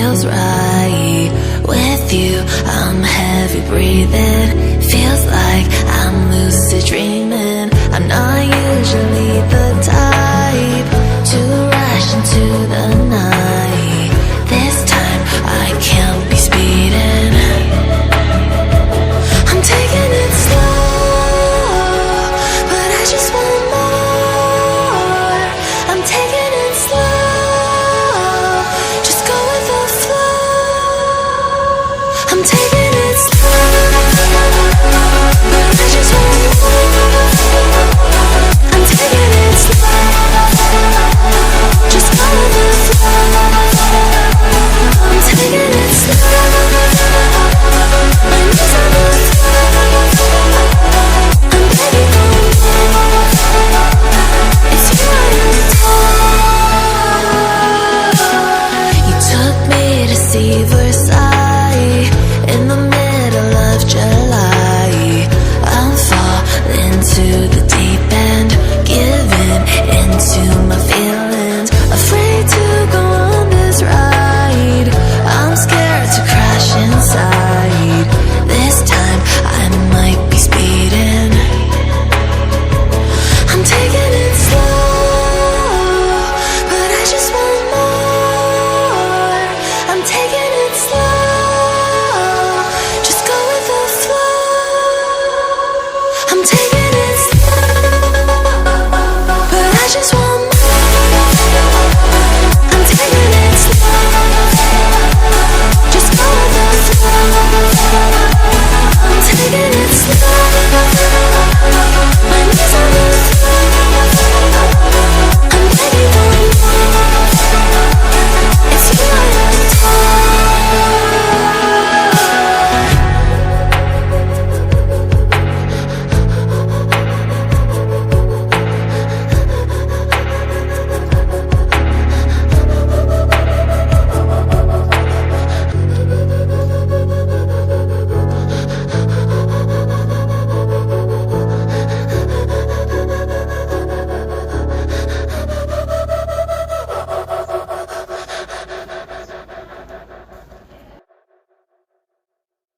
feels right. With you, I'm heavy breathing. Feels like I'm lucid dreaming. I'm not usually the type to rush into the night. This time I can't be speeding. I'm taking it slow, but I just want more. I'm taking it slow, just go with the flow. I'm taking it slow, but I just want more. I'm taking it slow, just go with the flow. I'm taking it slow, my knees on the floor. I'm begging for more. It's you I adore. You took me to see